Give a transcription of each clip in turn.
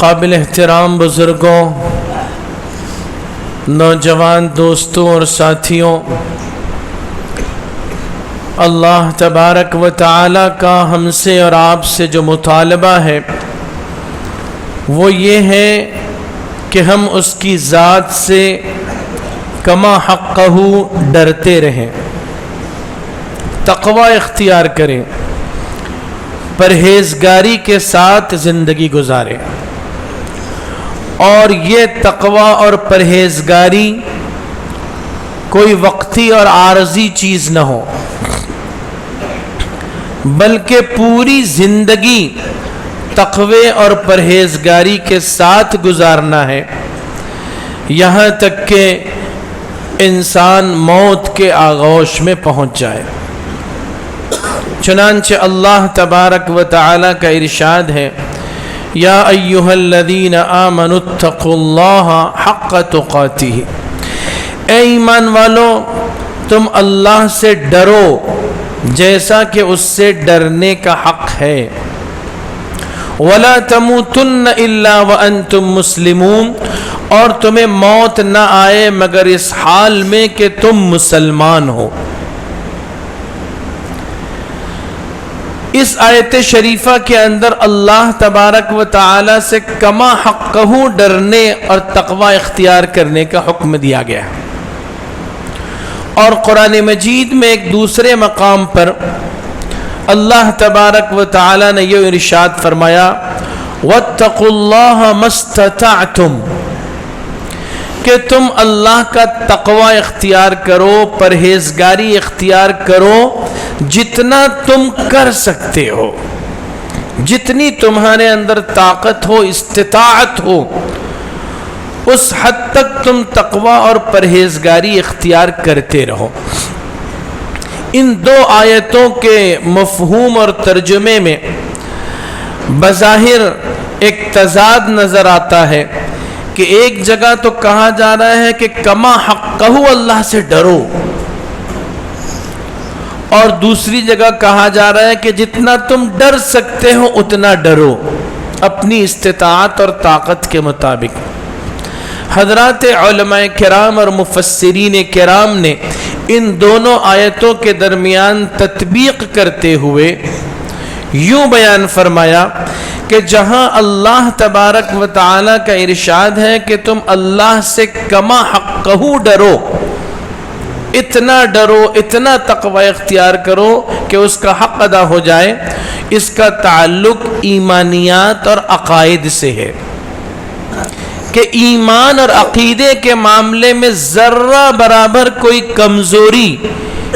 قابل احترام بزرگوں، نوجوان دوستوں اور ساتھیوں، اللہ تبارک و تعالی کا ہم سے اور آپ سے جو مطالبہ ہے وہ یہ ہے کہ ہم اس کی ذات سے کما حقہ ڈرتے رہیں، تقوی اختیار کریں، پرہیزگاری کے ساتھ زندگی گزاریں، اور یہ تقوی اور پرہیزگاری کوئی وقتی اور عارضی چیز نہ ہو، بلکہ پوری زندگی تقوی اور پرہیزگاری کے ساتھ گزارنا ہے، یہاں تک کہ انسان موت کے آغوش میں پہنچ جائے۔ چنانچہ اللہ تبارک و تعالی کا ارشاد ہے، یا ایھا الذین آمنوا اتقوا اللہ حق تقاتہ، اے ایمان والو تم اللہ سے ڈرو جیسا کہ اس سے ڈرنے کا حق ہے، ولا تموتن الا وانتم مسلمون، اور تمہیں موت نہ آئے مگر اس حال میں کہ تم مسلمان ہو۔ اس آیت شریفہ کے اندر اللہ تبارک و تعالی سے کما حقہ ڈرنے اور تقوی اختیار کرنے کا حکم دیا گیا ہے، اور قرآن مجید میں ایک دوسرے مقام پر اللہ تبارک و تعالی نے یہ ارشاد فرمایا، واتقوا اللہ ما استطعتم، کہ تم اللہ کا تقوی اختیار کرو، پرہیزگاری اختیار کرو جتنا تم کر سکتے ہو، جتنی تمہارے اندر طاقت ہو، استطاعت ہو، اس حد تک تم تقوی اور پرہیزگاری اختیار کرتے رہو۔ ان دو آیتوں کے مفہوم اور ترجمے میں بظاہر ایک تضاد نظر آتا ہے کہ ایک جگہ تو کہا جا رہا ہے کہ کما حقہ اللہ سے ڈرو، اور دوسری جگہ کہا جا رہا ہے کہ جتنا تم ڈر سکتے ہو اتنا ڈرو، اپنی استطاعت اور طاقت کے مطابق۔ حضرات علماء کرام اور مفسرین کرام نے ان دونوں آیتوں کے درمیان تطبیق کرتے ہوئے یوں بیان فرمایا کہ جہاں اللہ تبارک و تعالی کا ارشاد ہے کہ تم اللہ سے کما حقہ ڈرو، اتنا ڈرو، اتنا تقوی اختیار کرو کہ اس کا حق ادا ہو جائے، اس کا تعلق ایمانیات اور عقائد سے ہے کہ ایمان اور عقیدے کے معاملے میں ذرہ برابر کوئی کمزوری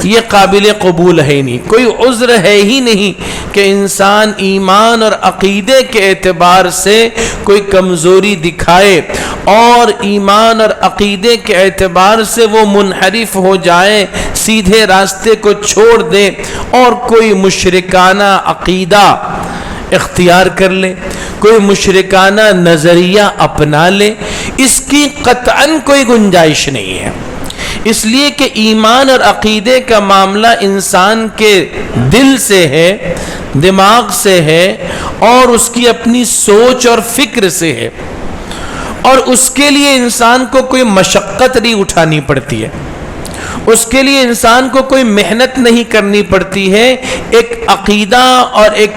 یہ قابل قبول ہے نہیں، کوئی عذر ہے ہی نہیں کہ انسان ایمان اور عقیدے کے اعتبار سے کوئی کمزوری دکھائے اور ایمان اور عقیدے کے اعتبار سے وہ منحرف ہو جائے، سیدھے راستے کو چھوڑ دے اور کوئی مشرکانہ عقیدہ اختیار کر لے، کوئی مشرکانہ نظریہ اپنا لے، اس کی قطعاً کوئی گنجائش نہیں ہے، اس لیے کہ ایمان اور عقیدے کا معاملہ انسان کے دل سے ہے، دماغ سے ہے، اور اس کی اپنی سوچ اور فکر سے ہے، اور اس کے لیے انسان کو کوئی مشقت نہیں اٹھانی پڑتی ہے، اس کے لیے انسان کو کوئی محنت نہیں کرنی پڑتی ہے۔ ایک عقیدہ اور ایک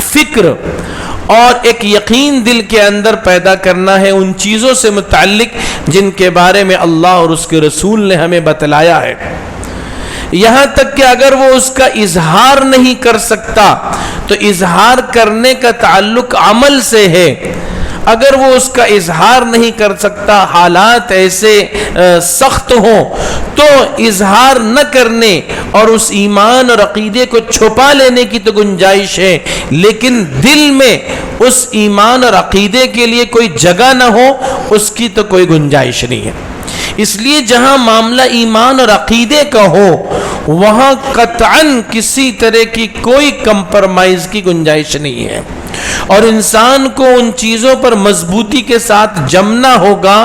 فکر اور ایک یقین دل کے اندر پیدا کرنا ہے ان چیزوں سے متعلق جن کے بارے میں اللہ اور اس کے رسول نے ہمیں بتلایا ہے، یہاں تک کہ اگر وہ اس کا اظہار نہیں کر سکتا تو اظہار کرنے کا تعلق عمل سے ہے، اگر وہ اس کا اظہار نہیں کر سکتا، حالات ایسے سخت ہوں تو اظہار نہ کرنے اور اس ایمان اور عقیدے کو چھپا لینے کی تو گنجائش ہے، لیکن دل میں اس ایمان اور عقیدے کے لیے کوئی جگہ نہ ہو، اس کی تو کوئی گنجائش نہیں ہے۔ اس لیے جہاں معاملہ ایمان اور عقیدے کا ہو وہاں قطعاً کسی طرح کی کوئی کمپرمائز کی گنجائش نہیں ہے، اور انسان کو ان چیزوں پر مضبوطی کے ساتھ جمنا ہوگا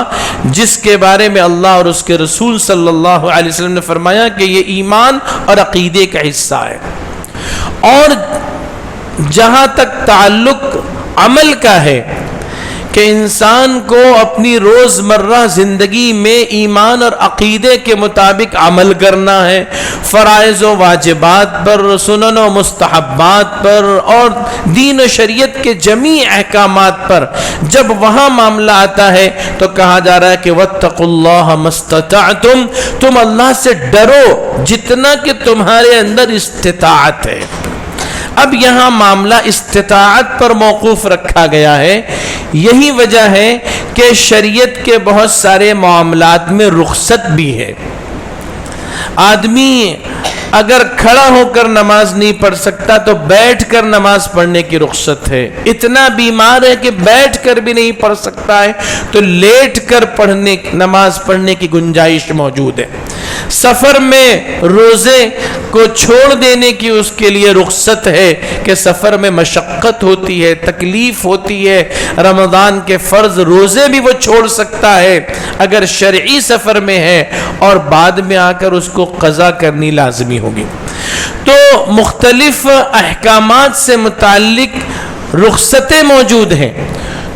جس کے بارے میں اللہ اور اس کے رسول صلی اللہ علیہ وسلم نے فرمایا کہ یہ ایمان اور عقیدے کا حصہ ہے۔ اور جہاں تک تعلق عمل کا ہے کہ انسان کو اپنی روزمرہ زندگی میں ایمان اور عقیدے کے مطابق عمل کرنا ہے، فرائض و واجبات پر، سنن و مستحبات پر اور دین و شریعت کے جمیع احکامات پر جب وہاں معاملہ آتا ہے تو کہا جا رہا ہے کہ واتقوا اللہ ما استطعتم، تم اللہ سے ڈرو جتنا کہ تمہارے اندر استطاعت ہے۔ اب یہاں معاملہ استطاعت پر موقوف رکھا گیا ہے، یہی وجہ ہے کہ شریعت کے بہت سارے معاملات میں رخصت بھی ہے۔ آدمی اگر کھڑا ہو کر نماز نہیں پڑھ سکتا تو بیٹھ کر نماز پڑھنے کی رخصت ہے، اتنا بیمار ہے کہ بیٹھ کر بھی نہیں پڑھ سکتا ہے تو لیٹ کر نماز پڑھنے کی گنجائش موجود ہے۔ سفر میں روزے کو چھوڑ دینے کی اس کے لیے رخصت ہے کہ سفر میں مشقت ہوتی ہے، تکلیف ہوتی ہے، رمضان کے فرض روزے بھی وہ چھوڑ سکتا ہے اگر شرعی سفر میں ہے، اور بعد میں آ کر اس کو قضا کرنی لازمی ہوگی۔ تو مختلف احکامات سے متعلق رخصتیں موجود ہیں،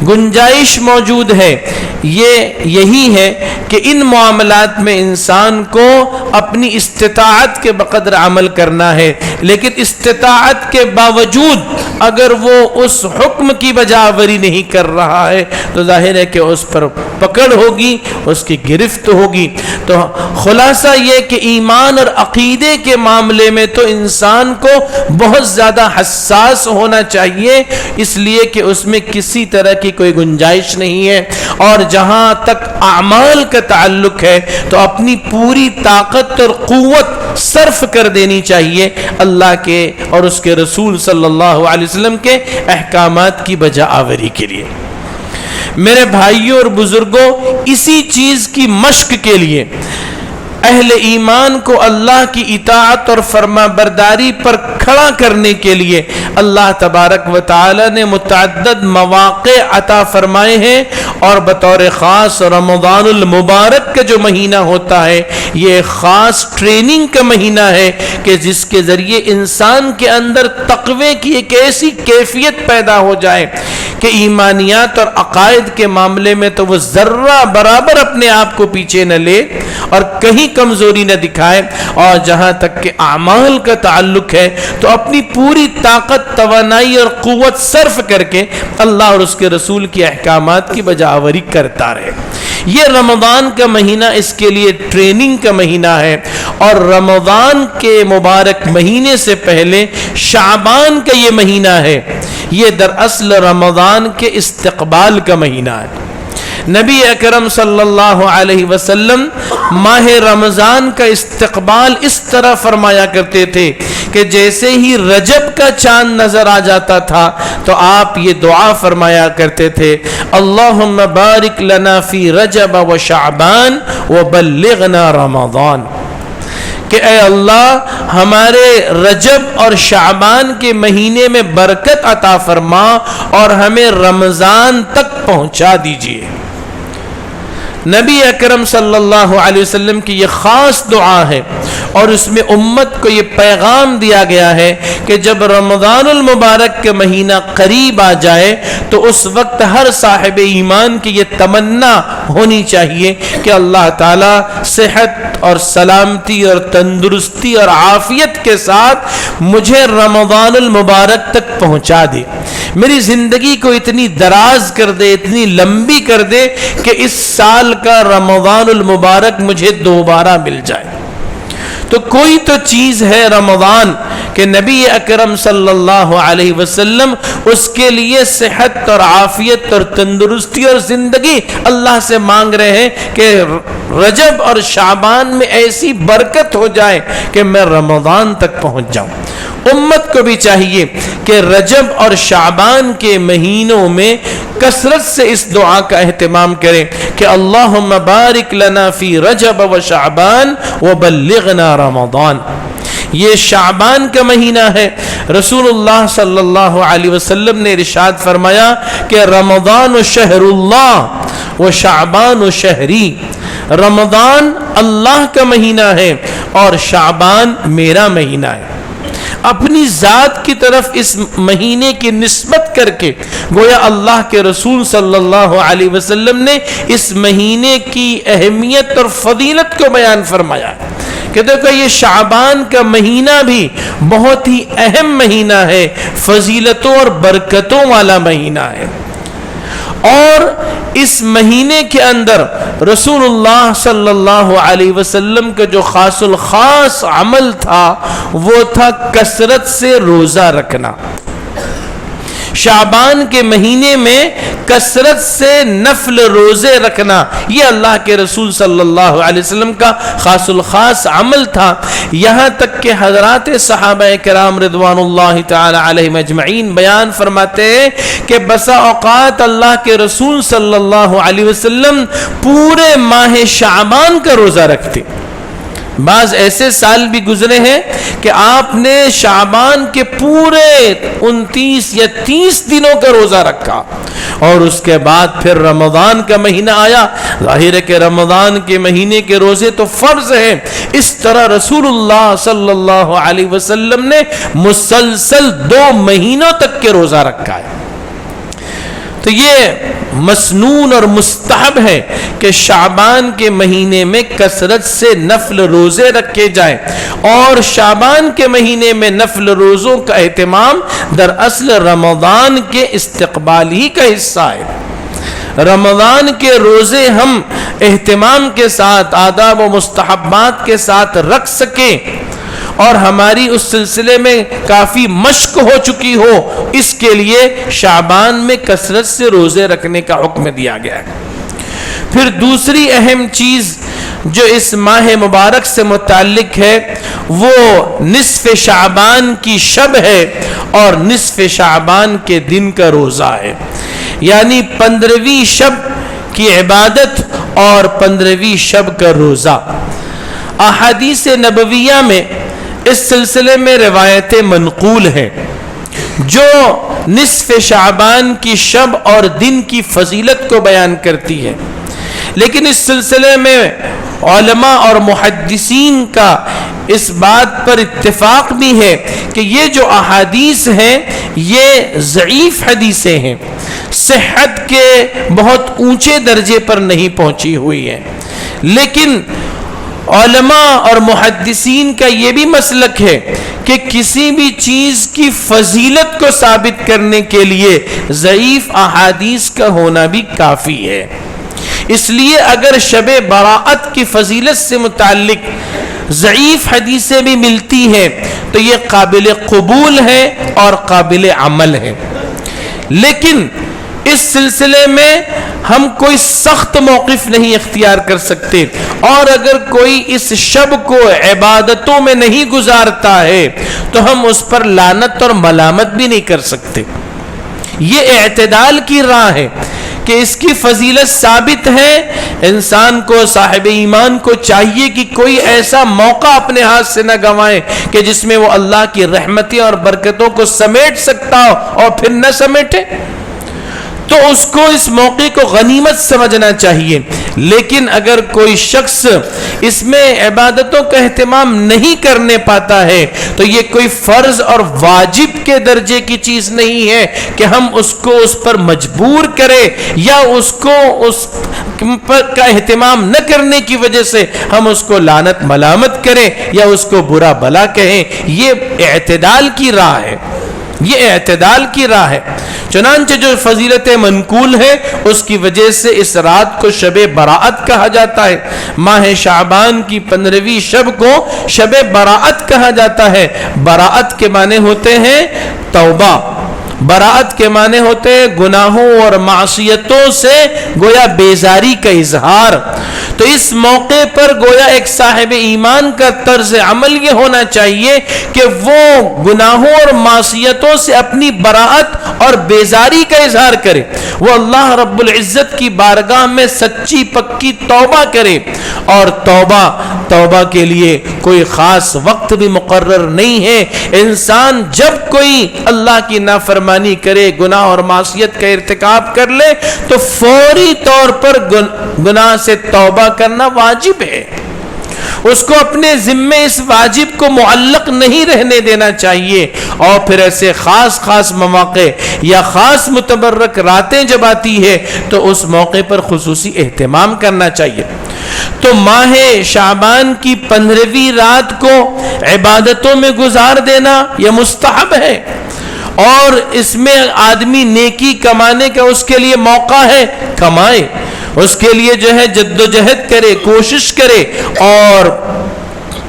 گنجائش موجود ہے۔ یہی ہے کہ ان معاملات میں انسان کو اپنی استطاعت کے بقدر عمل کرنا ہے، لیکن استطاعت کے باوجود اگر وہ اس حکم کی بجاوری نہیں کر رہا ہے تو ظاہر ہے کہ اس پر پکڑ ہوگی، اس کی گرفت ہوگی۔ تو خلاصہ یہ کہ ایمان اور عقیدے کے معاملے میں تو انسان کو بہت زیادہ حساس ہونا چاہیے، اس لیے کہ اس میں کسی طرح کی کوئی گنجائش نہیں ہے، اور جہاں تک اعمال کا تعلق ہے تو اپنی پوری طاقت اور قوت صرف کر دینی چاہیے اللہ کے اور اس کے رسول صلی اللہ علیہ وسلم کے احکامات کی بجا آوری کے لیے۔ میرے بھائیوں اور بزرگوں، اسی چیز کی مشق کے لیے اہل ایمان کو اللہ کی اطاعت اور فرما برداری پر کھڑا کرنے کے لیے اللہ تبارک و تعالی نے متعدد مواقع عطا فرمائے ہیں، اور بطور خاص رمضان المبارک کا جو مہینہ ہوتا ہے یہ خاص ٹریننگ کا مہینہ ہے کہ جس کے ذریعے انسان کے اندر تقوی کی ایک ایسی کیفیت پیدا ہو جائے کہ ایمانیات اور عقائد کے معاملے میں تو وہ ذرہ برابر اپنے آپ کو پیچھے نہ لے اور کہیں کمزوری نہ دکھائے، اور جہاں تک کہ اعمال کا تعلق ہے تو اپنی پوری طاقت، توانائی اور قوت صرف کر کے اللہ اور اس کے رسول کی احکامات کی بجاوری کرتا رہے۔ یہ رمضان کا مہینہ اس کے لیے ٹریننگ کا مہینہ ہے، اور رمضان کے مبارک مہینے سے پہلے شعبان کا یہ مہینہ ہے، یہ دراصل رمضان کے استقبال کا مہینہ ہے۔ نبی اکرم صلی اللہ علیہ وسلم ماہ رمضان کا استقبال اس طرح فرمایا کرتے تھے کہ جیسے ہی رجب کا چاند نظر آ جاتا تھا تو آپ یہ دعا فرمایا کرتے تھے، اللہم بارک لنا فی رجب و شعبان وبلغنا رمضان، کہ اے اللہ ہمارے رجب اور شعبان کے مہینے میں برکت عطا فرما اور ہمیں رمضان تک پہنچا دیجیے۔ نبی اکرم صلی اللہ علیہ وسلم کی یہ خاص دعا ہے، اور اس میں امت کو یہ پیغام دیا گیا ہے کہ جب رمضان المبارک کے مہینہ قریب آ جائے تو اس وقت ہر صاحب ایمان کی یہ تمنا ہونی چاہیے کہ اللہ تعالی صحت اور سلامتی اور تندرستی اور عافیت کے ساتھ مجھے رمضان المبارک تک پہنچا دے، میری زندگی کو اتنی دراز کر دے، اتنی لمبی کر دے کہ اس سال کا رمضان المبارک مجھے دوبارہ مل جائے۔ تو کوئی تو چیز ہے رمضان کہ نبی اکرم صلی اللہ علیہ وسلم اس کے لیے صحت اور عافیت اور تندرستی اور زندگی اللہ سے مانگ رہے ہیں کہ رجب اور شعبان میں ایسی برکت ہو جائے کہ میں رمضان تک پہنچ جاؤں۔ امت کو بھی چاہیے کہ رجب اور شعبان کے مہینوں میں کثرت سے اس دعا کا اہتمام کریں کہ اللہم بارک لنا فی رجب و شعبان وبلغنا رمضان۔ یہ شعبان کا مہینہ ہے، رسول اللہ صلی اللہ علیہ وسلم نے ارشاد فرمایا کہ رمضان شہر اللہ و شعبان شہری، رمضان اللہ کا مہینہ ہے اور شعبان میرا مہینہ ہے۔ اپنی ذات کی طرف اس مہینے کی نسبت کر کے گویا اللہ کے رسول صلی اللہ علیہ وسلم نے اس مہینے کی اہمیت اور فضیلت کو بیان فرمایا کہ دیکھو یہ شعبان کا مہینہ بھی بہت ہی اہم مہینہ ہے، فضیلتوں اور برکتوں والا مہینہ ہے، اور اس مہینے کے اندر رسول اللہ صلی اللہ علیہ وسلم کا جو خاص الخاص عمل تھا وہ تھا کثرت سے روزہ رکھنا۔ شعبان کے مہینے میں کثرت سے نفل روزے رکھنا یہ اللہ کے رسول صلی اللہ علیہ وسلم کا خاص الخاص عمل تھا، یہاں تک کہ حضرات صحابہ کرام رضوان اللہ تعالی علیہم اجمعین بیان فرماتے ہیں کہ بسا اوقات اللہ کے رسول صلی اللہ علیہ وسلم پورے ماہ شعبان کا روزہ رکھتے۔ بعض ایسے سال بھی گزرے ہیں کہ آپ نے شعبان کے پورے 29 یا 30 دنوں کا روزہ رکھا، اور اس کے بعد پھر رمضان کا مہینہ آیا۔ ظاہر ہے کہ رمضان کے مہینے کے روزے تو فرض ہیں، اس طرح رسول اللہ صلی اللہ علیہ وسلم نے مسلسل 2 مہینوں تک کے روزہ رکھا ہے۔ تو یہ مسنون اور مستحب ہے کہ شعبان کے مہینے میں کثرت سے نفل روزے رکھے جائیں، اور شعبان کے مہینے میں نفل روزوں کا اہتمام دراصل رمضان کے استقبال ہی کا حصہ ہے۔ رمضان کے روزے ہم اہتمام کے ساتھ آداب و مستحبات کے ساتھ رکھ سکیں اور ہماری اس سلسلے میں کافی مشق ہو چکی ہو، اس کے لیے شعبان میں کثرت سے روزے رکھنے کا حکم دیا گیا ہے۔ پھر دوسری اہم چیز جو اس ماہ مبارک سے متعلق ہے وہ نصف شعبان کی شب ہے اور نصف شعبان کے دن کا روزہ ہے، یعنی 15ویں شب کی عبادت اور 15ویں شب کا روزہ۔ احادیث نبویہ میں اس سلسلے میں روایتیں منقول ہیں جو نصف شعبان کی شب اور دن کی فضیلت کو بیان کرتی ہے، لیکن اس سلسلے میں علماء اور محدثین کا اس بات پر اتفاق بھی ہے کہ یہ جو احادیث ہیں یہ ضعیف حدیثیں ہیں، صحت کے بہت اونچے درجے پر نہیں پہنچی ہوئی ہیں، لیکن علماء اور محدثین کا یہ بھی مسلک ہے کہ کسی بھی چیز کی فضیلت کو ثابت کرنے کے لیے ضعیف احادیث کا ہونا بھی کافی ہے۔ اس لیے اگر شب براءت کی فضیلت سے متعلق ضعیف حدیثیں بھی ملتی ہیں تو یہ قابل قبول ہے اور قابل عمل ہے، لیکن اس سلسلے میں ہم کوئی سخت موقف نہیں اختیار کر سکتے، اور اگر کوئی اس شب کو عبادتوں میں نہیں گزارتا ہے تو ہم اس پر لعنت اور ملامت بھی نہیں کر سکتے۔ یہ اعتدال کی راہ ہے کہ اس کی فضیلت ثابت ہے، انسان کو صاحب ایمان کو چاہیے کہ کوئی ایسا موقع اپنے ہاتھ سے نہ گنوائے کہ جس میں وہ اللہ کی رحمتیں اور برکتوں کو سمیٹ سکتا ہو اور پھر نہ سمیٹے، تو اس کو اس موقع کو غنیمت سمجھنا چاہیے۔ لیکن اگر کوئی شخص اس میں عبادتوں کا اہتمام نہیں کرنے پاتا ہے تو یہ کوئی فرض اور واجب کے درجے کی چیز نہیں ہے کہ ہم اس کو اس پر مجبور کریں یا اس کو اس پر کا اہتمام نہ کرنے کی وجہ سے ہم اس کو لعنت ملامت کریں یا اس کو برا بلا کہیں۔ یہ اعتدال کی راہ ہے، یہ اعتدال کی راہ ہے۔ چنانچہ جو فضیلت منقول ہے اس کی وجہ سے اس رات کو شب براءت کہا جاتا ہے، ماہ شعبان کی 15ویں شب کو شب براءت کہا جاتا ہے۔ براءت کے معنی ہوتے ہیں توبہ، براءت کے معنی ہوتے ہیں گناہوں اور معصیتوں سے گویا بیزاری کا اظہار۔ تو اس موقع پر گویا ایک صاحب ایمان کا طرز عمل یہ ہونا چاہیے کہ وہ گناہوں اور معصیتوں سے اپنی براءت اور بیزاری کا اظہار کرے، وہ اللہ رب العزت کی بارگاہ میں سچی پکی توبہ کرے، اور توبہ کے لیے کوئی خاص وقت بھی مقرر نہیں ہے۔ انسان جب کوئی اللہ کی نافرمانی کرے، گناہ اور معصیت کا ارتکاب کر لے تو فوری طور پر گناہ سے توبہ کرنا واجب ہے، اس کو اپنے ذمے اس واجب کو معلق نہیں رہنے دینا چاہیے، اور پھر ایسے خاص مواقع یا خاص متبرک راتیں جب آتی ہے تو اس موقع پر خصوصی اہتمام کرنا چاہیے۔ تو ماہ شعبان کی 15ویں رات کو عبادتوں میں گزار دینا یہ مستحب ہے، اور اس میں آدمی نیکی کمانے کا اس کے لیے موقع ہے، کمائے، اس کے لیے جو ہے جدوجہد کرے، کوشش کرے، اور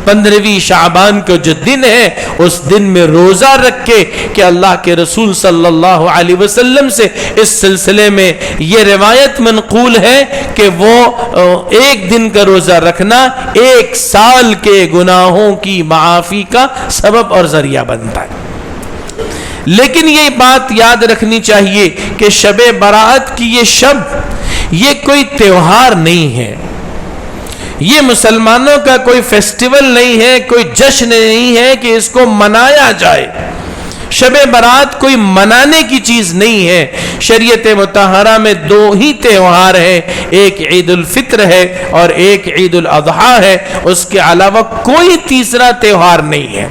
15ویں شعبان کو جو دن ہے اس دن میں روزہ رکھ کے، کہ اللہ کے رسول صلی اللہ علیہ وسلم سے اس سلسلے میں یہ روایت منقول ہے کہ وہ ایک دن کا روزہ رکھنا 1 سال کے گناہوں کی معافی کا سبب اور ذریعہ بنتا ہے۔ لیکن یہ بات یاد رکھنی چاہیے کہ شب برات کی یہ شب یہ کوئی تہوار نہیں ہے، یہ مسلمانوں کا کوئی فیسٹیول نہیں ہے، کوئی جشن نہیں ہے کہ اس کو منایا جائے۔ شب برات کوئی منانے کی چیز نہیں ہے۔ شریعت مطہرہ میں 2 ہی تہوار ہیں، ایک عید الفطر ہے اور ایک عید الاضحیٰ ہے، اس کے علاوہ کوئی تیسرا تہوار نہیں ہے۔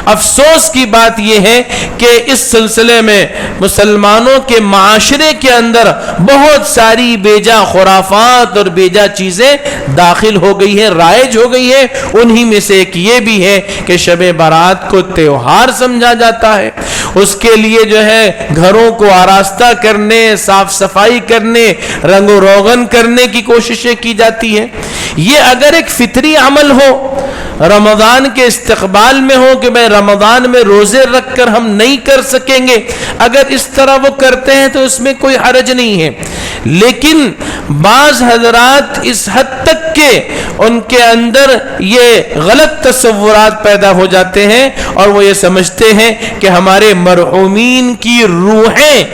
افسوس کی بات یہ ہے کہ اس سلسلے میں مسلمانوں کے معاشرے کے اندر بہت ساری بیجا خرافات اور بیجا چیزیں داخل ہو گئی ہیں، رائج ہو گئی ہیں۔ انہی میں سے ایک یہ بھی ہے کہ شب برات کو تہوار سمجھا جاتا ہے، اس کے لیے جو ہے گھروں کو آراستہ کرنے، صاف صفائی کرنے، رنگ و روغن کرنے کی کوششیں کی جاتی ہیں۔ یہ اگر ایک فطری عمل ہو، رمضان کے استقبال میں ہو کہ میں رمضان میں روزے رکھ کر ہم نہیں کر سکیں گے، اگر اس طرح وہ کرتے ہیں تو اس میں کوئی حرج نہیں ہے۔ لیکن بعض حضرات اس حد تک کہ ان کے اندر یہ غلط تصورات پیدا ہو جاتے ہیں اور وہ یہ سمجھتے ہیں کہ ہمارے مرحومین کی روحیں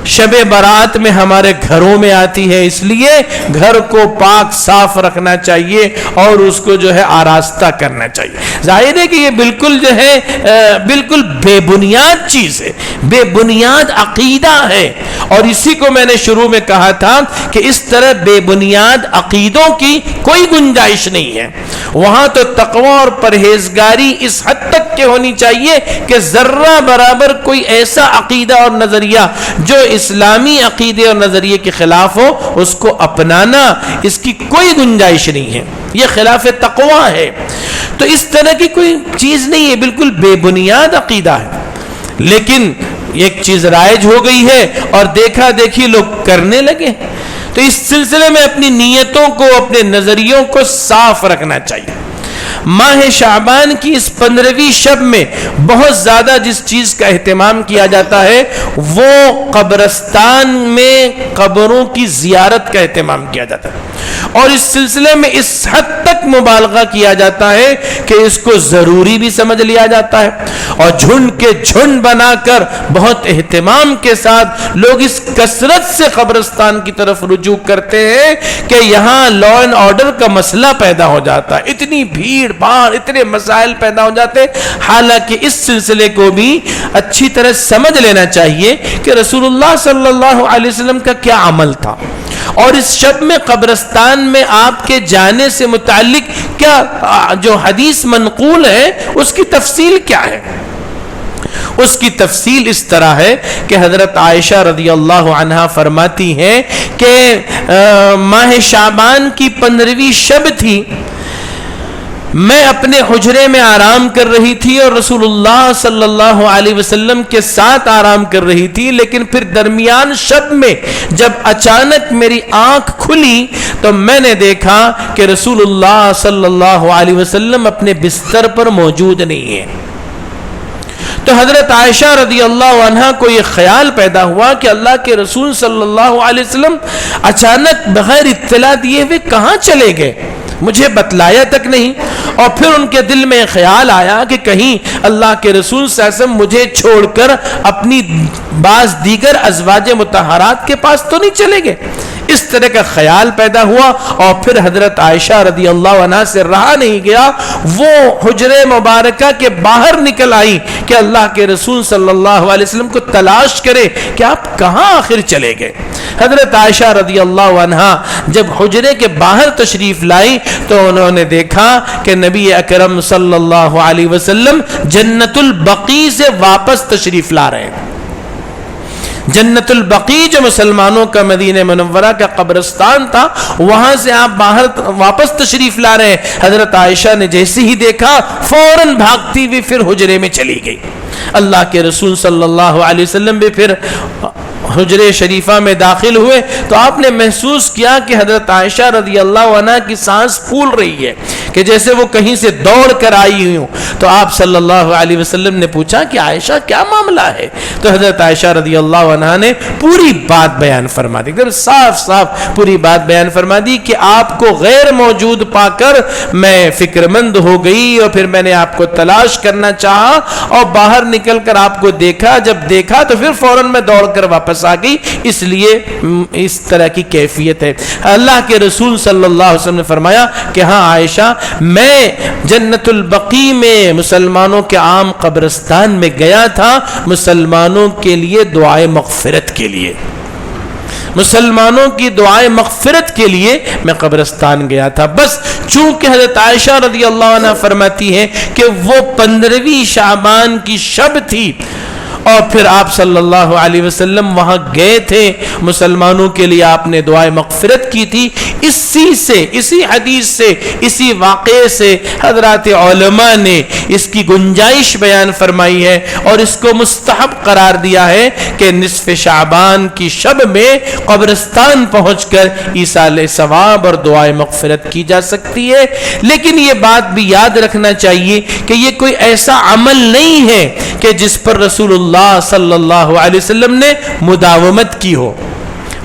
شب برات میں ہمارے گھروں میں آتی ہے، اس لیے گھر کو پاک صاف رکھنا چاہیے اور اس کو جو ہے آراستہ کرنا چاہیے۔ ظاہر ہے کہ یہ بالکل جو ہے بالکل بے بنیاد چیز ہے، بے بنیاد عقیدہ ہے، اور اسی کو میں نے شروع میں کہا تھا کہ اس طرح بے بنیاد عقیدوں کی کوئی گنجائش نہیں ہے۔ وہاں تو تقوی اور پرہیزگاری اس حد تک کہ ہونی چاہیے کہ ذرہ برابر کوئی ایسا عقیدہ اور نظریہ جو اسلامی عقیدے اور نظریے کے خلاف ہو اس کو اپنانا، اس کی کوئی گنجائش نہیں ہے، یہ خلاف تقوی ہے۔ تو اس طرح کی کوئی چیز نہیں ہے، بالکل بے بنیاد عقیدہ ہے، لیکن ایک چیز رائج ہو گئی ہے اور دیکھا دیکھی لوگ کرنے لگے۔ تو اس سلسلے میں اپنی نیتوں کو، اپنے نظریوں کو صاف رکھنا چاہیے۔ ماہ شعبان کی اس 15ویں شب میں بہت زیادہ جس چیز کا اہتمام کیا جاتا ہے وہ قبرستان میں قبروں کی زیارت کا اہتمام کیا جاتا ہے، اور اس سلسلے میں اس حد تک مبالغہ کیا جاتا ہے کہ اس کو ضروری بھی سمجھ لیا جاتا ہے، اور جھنڈ کے جھنڈ بنا کر بہت اہتمام کے ساتھ لوگ اس کثرت سے قبرستان کی طرف رجوع کرتے ہیں کہ یہاں لا اینڈ آرڈر کا مسئلہ پیدا ہو جاتا ہے، اتنی بھیڑ بھاڑ، اتنے مسائل پیدا ہو جاتے ہیں۔ حالانکہ اس سلسلے کو بھی اچھی طرح سمجھ لینا چاہیے کہ رسول اللہ صلی اللہ علیہ وسلم کا کیا عمل تھا، اور اس شب میں قبرستان میں آپ کے جانے سے متعلق کیا جو حدیث منقول ہے اس کی تفصیل کیا ہے۔ اس کی تفصیل اس طرح ہے کہ حضرت عائشہ رضی اللہ عنہا فرماتی ہیں کہ ماہ شعبان کی 15ویں شب تھی، میں اپنے حجرے میں آرام کر رہی تھی اور رسول اللہ صلی اللہ علیہ وسلم کے ساتھ آرام کر رہی تھی، لیکن پھر درمیان شب میں جب اچانک میری آنکھ کھلی تو میں نے دیکھا کہ رسول اللہ صلی اللہ علیہ وسلم اپنے بستر پر موجود نہیں ہیں۔ تو حضرت عائشہ رضی اللہ عنہا کو یہ خیال پیدا ہوا کہ اللہ کے رسول صلی اللہ علیہ وسلم اچانک بغیر اطلاع دیے ہوئے کہاں چلے گئے، مجھے بتلایا تک نہیں۔ اور پھر ان کے دل میں خیال آیا کہ کہیں اللہ کے رسول صلی اللہ علیہ وسلم مجھے چھوڑ کر اپنی بعض دیگر ازواج مطہرات کے پاس تو نہیں چلے گئے۔ اس طرح کا خیال پیدا ہوا اور پھر حضرت عائشہ رضی اللہ عنہا سے رہا نہیں گیا، وہ حجرے مبارکہ کے باہر نکل آئی کہ اللہ کے رسول صلی اللہ علیہ وسلم کو تلاش کرے کہ آپ کہاں آخر چلے گئے۔ حضرت عائشہ رضی اللہ عنہا جب حجرے کے باہر تشریف لائی تو انہوں نے دیکھا کہ نبی اکرم صلی اللہ علیہ وسلم جنت البقیع سے واپس تشریف لا رہے ہیں. جنت البقیع جو مسلمانوں کا مدینہ منورہ کا قبرستان تھا، وہاں سے آپ باہر واپس تشریف لا رہے ہیں. حضرت عائشہ نے جیسے ہی دیکھا فوراً بھاگتی ہوئی پھر حجرے میں چلی گئی. اللہ کے رسول صلی اللہ علیہ وسلم بھی پھر حجرے شریفہ میں داخل ہوئے تو آپ نے محسوس کیا کہ حضرت عائشہ رضی اللہ عنہ کی سانس پھول رہی ہے کہ جیسے وہ کہیں سے دوڑ کر آئی ہوئی ہوں. تو آپ صلی اللہ علیہ وسلم نے پوچھا کہ عائشہ کیا معاملہ ہے؟ تو حضرت عائشہ رضی اللہ عنہ نے پوری بات بیان فرما دی، صاف صاف پوری بات بیان فرما دی کہ آپ کو غیر موجود پا کر میں فکر مند ہو گئی اور پھر میں نے آپ کو تلاش کرنا چاہا اور باہر نکل کر آپ کو دیکھا. جب دیکھا تو پھر فوراً میں دوڑ کر واپس آ گئی. اس لیے اس طرح کی کیفیت ہے. اللہ کے رسول صلی اللہ علیہ وسلم نے فرمایا کہ ہاں عائشہ، میں جنت البقیع میں مسلمانوں کے عام قبرستان میں گیا تھا مسلمانوں کے لیے دعائے مغفرت کے لیے، مسلمانوں کی دعائیں مغفرت کے لیے میں قبرستان گیا تھا. بس چونکہ حضرت عائشہ رضی اللہ عنہ فرماتی ہیں کہ وہ 15ویں شعبان کی شب تھی اور پھر آپ صلی اللہ علیہ وسلم وہاں گئے تھے، مسلمانوں کے لیے آپ نے دعائیں مغفرت کی تھی. اسی حدیث سے، اسی واقعے سے حضرات علماء نے اس کی گنجائش بیان فرمائی ہے اور اس کو مستحب قرار دیا ہے کہ نصف شعبان کی شب میں قبرستان پہنچ کر ایصال ثواب اور دعائیں مغفرت کی جا سکتی ہے. لیکن یہ بات بھی یاد رکھنا چاہیے کہ یہ کوئی ایسا عمل نہیں ہے کہ جس پر رسول اللہ صلی اللہ علیہ وسلم نے مداومت کی ہو،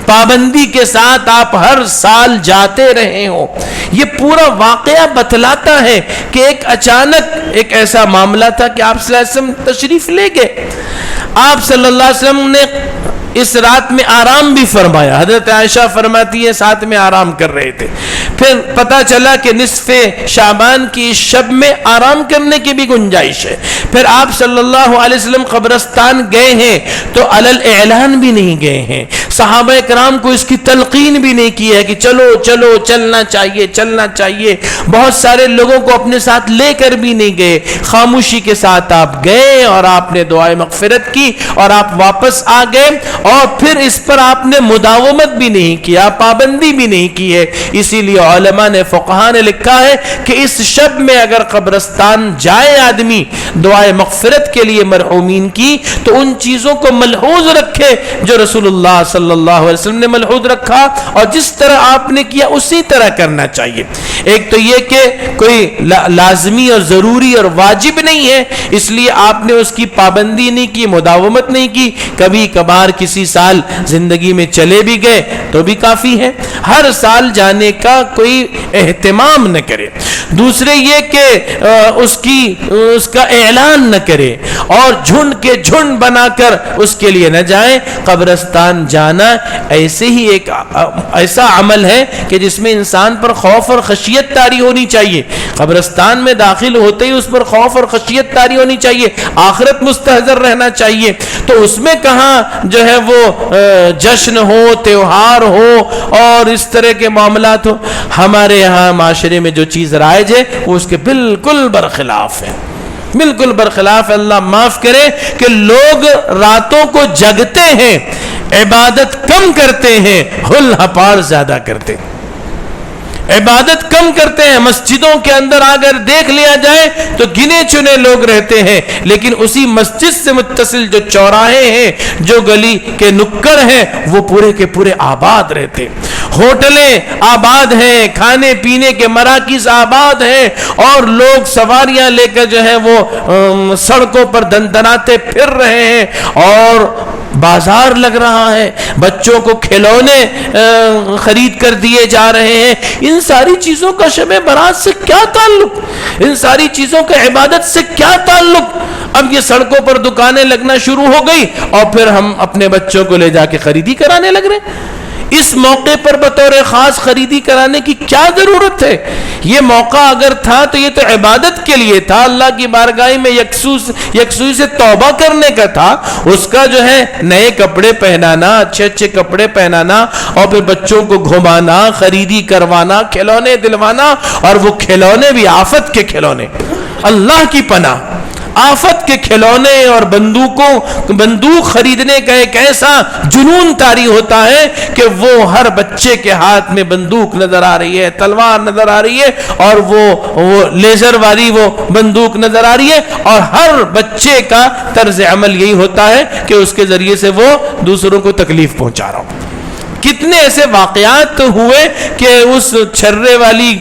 پابندی کے ساتھ آپ ہر سال جاتے رہے ہو. یہ پورا واقعہ بتلاتا ہے کہ ایک اچانک ایک ایسا معاملہ تھا کہ آپ صلی اللہ علیہ وسلم تشریف لے گئے. آپ صلی اللہ علیہ وسلم نے اس رات میں آرام بھی فرمایا. حضرت عائشہ فرماتی ہے ساتھ میں آرام کر رہے تھے. پھر پتا چلا کہ نصف شعبان کی شب میں آرام کرنے کی بھی گنجائش ہے. پھر آپ صلی اللہ علیہ وسلم قبرستان گئے ہیں تو علل اعلان بھی نہیں گئے ہیں. صحابہ کرام کو اس کی تلقین بھی نہیں کی ہے کہ چلو چلو چلنا چاہیے چلنا چاہیے. بہت سارے لوگوں کو اپنے ساتھ لے کر بھی نہیں گئے. خاموشی کے ساتھ آپ گئے اور آپ نے دعائے مغفرت کی اور آپ واپس آ گئے اور پھر اس پر آپ نے مداومت بھی نہیں کیا، پابندی بھی نہیں کی ہے. اسی لیے علماء نے، فقہاء نے لکھا ہے کہ اس شب میں اگر قبرستان جائے آدمی دعائے مغفرت کے لیے مرحومین کی تو ان چیزوں کو ملحوظ رکھے جو رسول اللہ صلی اللہ علیہ وسلم نے ملحوظ رکھا اور جس طرح آپ نے کیا اسی طرح کرنا چاہیے. ایک تو یہ کہ کوئی لازمی اور ضروری اور واجب نہیں ہے، اس لیے آپ نے اس کی پابندی نہیں کی، مداومت نہیں کی. کبھی کبھار کسی سال زندگی میں چلے بھی گئے تو بھی کافی ہے. ہر سال جانے کا کوئی اہتمام نہ کرے. دوسرے یہ کہ اس کا اعلان نہ کرے اور جھنڈ کے جھنڈ بنا کر اس کے لیے نہ جائیں. قبرستان جانا ایسے ہی ایک ایسا عمل ہے کہ جس میں انسان پر خوف اور خشیت طاری ہونی چاہیے. قبرستان میں داخل ہوتے ہی اس پر خوف اور خشیت طاری ہونی چاہیے، آخرت مستحضر رہنا چاہیے. تو اس میں کہاں جو ہے وہ جشن ہو، تیوہار ہو اور اس طرح کے معاملات ہو. ہمارے یہاں معاشرے میں جو چیز رائج ہے وہ اس کے بالکل برخلاف ہے، بالکل برخلاف. اللہ معاف کرے کہ لوگ راتوں کو جگتے ہیں، عبادت کم کرتے ہیں، ہل ہپاڑ زیادہ کرتے ہیں. عبادت کم کرتے ہیں. مسجدوں کے اندر اگر دیکھ لیا جائے تو گنے چنے لوگ رہتے ہیں، لیکن اسی مسجد سے متصل جو چوراہے ہیں، جو گلی کے نکڑ ہیں، وہ پورے کے پورے آباد رہتے. ہوٹلیں آباد ہیں، کھانے پینے کے مراکز آباد ہیں اور لوگ سواریاں لے کر جو ہے وہ سڑکوں پر دندناتے پھر رہے ہیں اور بازار لگ رہا ہے، بچوں کو کھلونے خرید کر دیے جا رہے ہیں. ان ساری چیزوں کا شب برات سے کیا تعلق؟ ان ساری چیزوں کا عبادت سے کیا تعلق؟ اب یہ سڑکوں پر دکانیں لگنا شروع ہو گئی اور پھر ہم اپنے بچوں کو لے جا کے خریدی کرانے لگ رہے ہیں. اس موقع پر بطور خاص خریدی کرانے کی کیا ضرورت ہے؟ یہ موقع اگر تھا تو یہ تو عبادت کے لیے تھا، اللہ کی بارگاہ میں یکسوئی سے توبہ کرنے کا تھا۔ اس کا جو ہے نئے کپڑے پہنانا، اچھے اچھے کپڑے پہنانا، اور پھر بچوں کو گھمانا، خریدی کروانا، کھلونے دلوانا، اور وہ کھلونے بھی آفت کے کھلونے، اللہ کی پناہ، آفت کے کھلونے اور بندوق خریدنے کا ایک ایسا جنون طاری ہوتا ہے کہ وہ ہر بچے کے ہاتھ میں بندوق نظر آ رہی ہے، تلوار نظر آ رہی ہے، اور وہ لیزر والی وہ بندوق نظر آ رہی ہے، اور ہر بچے کا طرز عمل یہی ہوتا ہے کہ اس کے ذریعے سے وہ دوسروں کو تکلیف پہنچا رہا ہوں۔ کتنے ایسے واقعات ہوئے کہ اس چھرے والی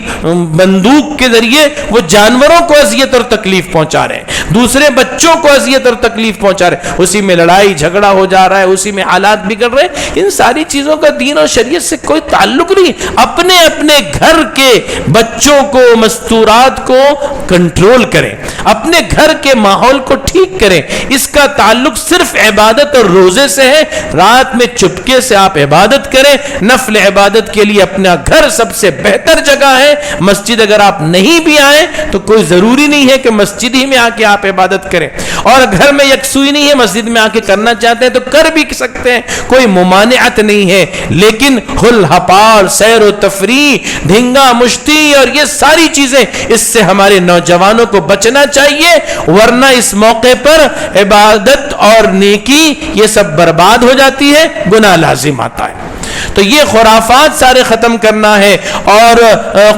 بندوق کے ذریعے وہ جانوروں کو اذیت اور تکلیف پہنچا رہے ہیں، دوسرے بچوں کو اذیت اور تکلیف پہنچا رہے ہیں، اسی میں لڑائی جھگڑا ہو جا رہا ہے، اسی میں حالات بگڑ رہے ہیں۔ ان ساری چیزوں کا دین اور شریعت سے کوئی تعلق نہیں۔ اپنے اپنے گھر کے بچوں کو، مستورات کو کنٹرول کریں، اپنے گھر کے ماحول کو ٹھیک کریں۔ اس کا تعلق صرف عبادت اور روزے سے ہے۔ رات میں چپکے سے آپ عبادت کریں، نفل عبادت کے لیے اپنا گھر سب سے بہتر جگہ ہے۔ مسجد اگر آپ نہیں بھی آئیں تو کوئی ضروری نہیں ہے کہ مسجد ہی میں آ کے آپ عبادت کریں، اور گھر میں یکسوئی نہیں ہے، مسجد میں آ کے کرنا چاہتے ہیں تو کر بھی سکتے ہیں، کوئی ممانعت نہیں ہے۔ لیکن ہل ہپال، سیر و تفریح، دھنگا مشتی اور یہ ساری چیزیں، اس سے ہمارے نوجوانوں کو بچنا چاہیے، ورنہ اس موقع پر عبادت اور نیکی یہ سب برباد ہو جاتی ہے، گناہ لازم آتا ہے۔ تو یہ خرافات سارے ختم کرنا ہے، اور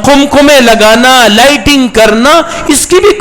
قمقمے لگانا، لائٹنگ کرنا، اس کی بھی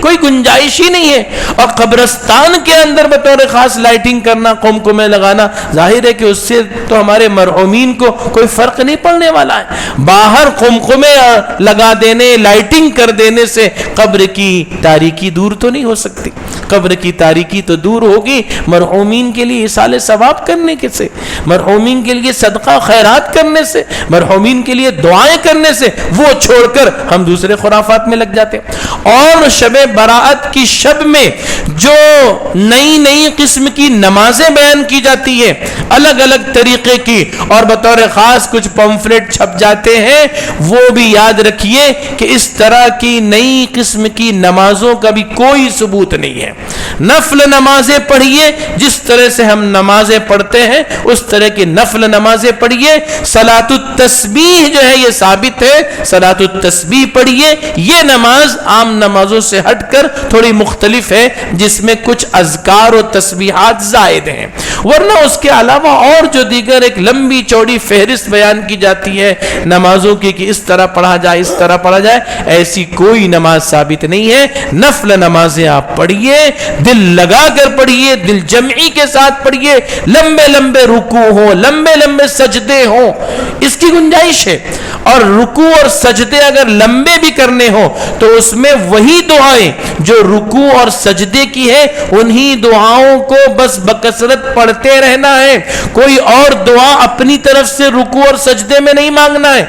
کوئی گنجائش ہی نہیں ہے۔ اور قبرستان کے اندر بطور خاص لائٹنگ کرنا، قمقمے لگانا، ظاہر ہے کہ اس سے تو ہمارے مرحومین کو کوئی فرق نہیں پڑنے والا ہے۔ باہر قمقمے لگا دینے، لائٹنگ کر دینے سے قبر کی تاریکی دور تو نہیں ہو سکتی۔ قبر کی تاریکی تو دور ہوگی مرحومین کے لیے اصالہ ثواب کرنے کے سے، مرحومین کے لیے صدقہ خیرات کرنے سے، مرحومین کے لیے دعائیں کرنے سے۔ وہ چھوڑ کر ہم دوسرے خرافات میں لگ جاتے ہیں۔ اور شب برات کی شب میں جو نئی قسم کی نمازیں بیان کی جاتی ہیں، الگ الگ طریقے کی، اور بطور خاص کچھ پمفلٹ چھپ جاتے ہیں، وہ بھی یاد رکھیے کہ اس طرح کی نئی قسم کی نمازوں کا بھی کوئی ثبوت نہیں ہے۔ نفل نمازیں پڑھیے، جس طرح سے ہم نمازیں پڑھتے ہیں اس طرح کی نفل نمازیں پڑھیے۔ صلاۃ التسبیح جو ہے یہ ثابت ہے، صلاۃ التسبیح پڑھیے۔ یہ نماز عام نمازوں سے ہٹ کر تھوڑی مختلف ہے، جس میں کچھ اذکار و تسبیحات زائد ہیں، ورنہ اس کے علاوہ اور جو دیگر ایک لمبی چوڑی فہرست بیان کی جاتی ہے نمازوں کی کہ اس طرح پڑھا جائے، اس طرح پڑھا جائے، ایسی کوئی نماز ثابت نہیں ہے۔ نفل نمازیں آپ پڑھیے، دل لگا کر پڑھیے، دل جمعی کے ساتھ پڑھیے، لمبے لمبے رکوع ہوں، لمبے لمبے سجدے ہوں، اس کی گنجائش ہے۔ اور رکوع اور سجدے اگر لمبے بھی کرنے ہوں تو اس میں وہی دعائیں جو رکوع اور سجدے کی ہے، انہی دعاؤں کو بس بکثرت پڑھتے رہنا ہے۔ کوئی اور دعا اپنی طرف سے رکوع اور سجدے میں نہیں مانگنا ہے،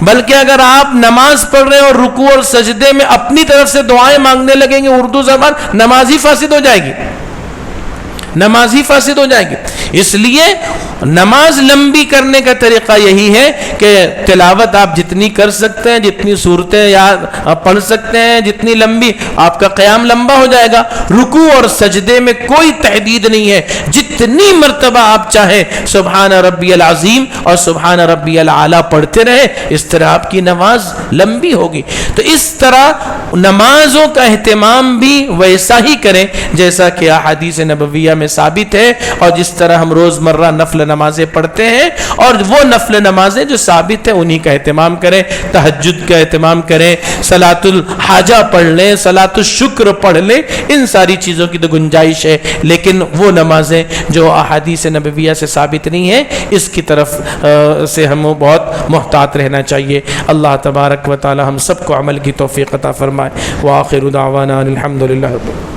بلکہ اگر آپ نماز پڑھ رہے ہیں اور رکوع اور سجدے میں اپنی طرف سے دعائیں مانگنے لگیں گے اردو زبان، نماز ہی فاسد ہو جائے گی، نماز ہی فاسد ہو جائے گی۔ اس لیے نماز لمبی کرنے کا طریقہ یہی ہے کہ تلاوت آپ جتنی کر سکتے ہیں، جتنی صورتیں یاد پڑھ سکتے ہیں، جتنی لمبی آپ کا قیام لمبا ہو جائے گا۔ رکوع اور سجدے میں کوئی تحدید نہیں ہے، جتنی مرتبہ آپ چاہیں سبحان ربی العظیم اور سبحان ربی العالی پڑھتے رہے، اس طرح آپ کی نماز لمبی ہوگی۔ تو اس طرح نمازوں کا اہتمام بھی ویسا ہی کریں جیسا کہ احادیث نبویہ میں ثابت ہے، اور جس طرح ہم روزمرہ نفل نمازیں پڑھتے ہیں، اور وہ نفل نمازیں جو ثابت ہیں انہی کا اہتمام کریں۔ تہجد کا اہتمام کریں، صلاۃ الحاجہ پڑھ لیں، صلاۃ الشکر پڑھ لیں، ان ساری چیزوں کی تو گنجائش ہے، لیکن وہ نمازیں جو احادیث نبویہ سے ثابت نہیں ہیں اس کی طرف سے ہمیں بہت محتاط رہنا چاہیے۔ اللہ تبارک و تعالی ہم سب کو عمل کی توفیق عطا فرمائے۔ وآخر دعوانا الحمدللہ رب العالمین۔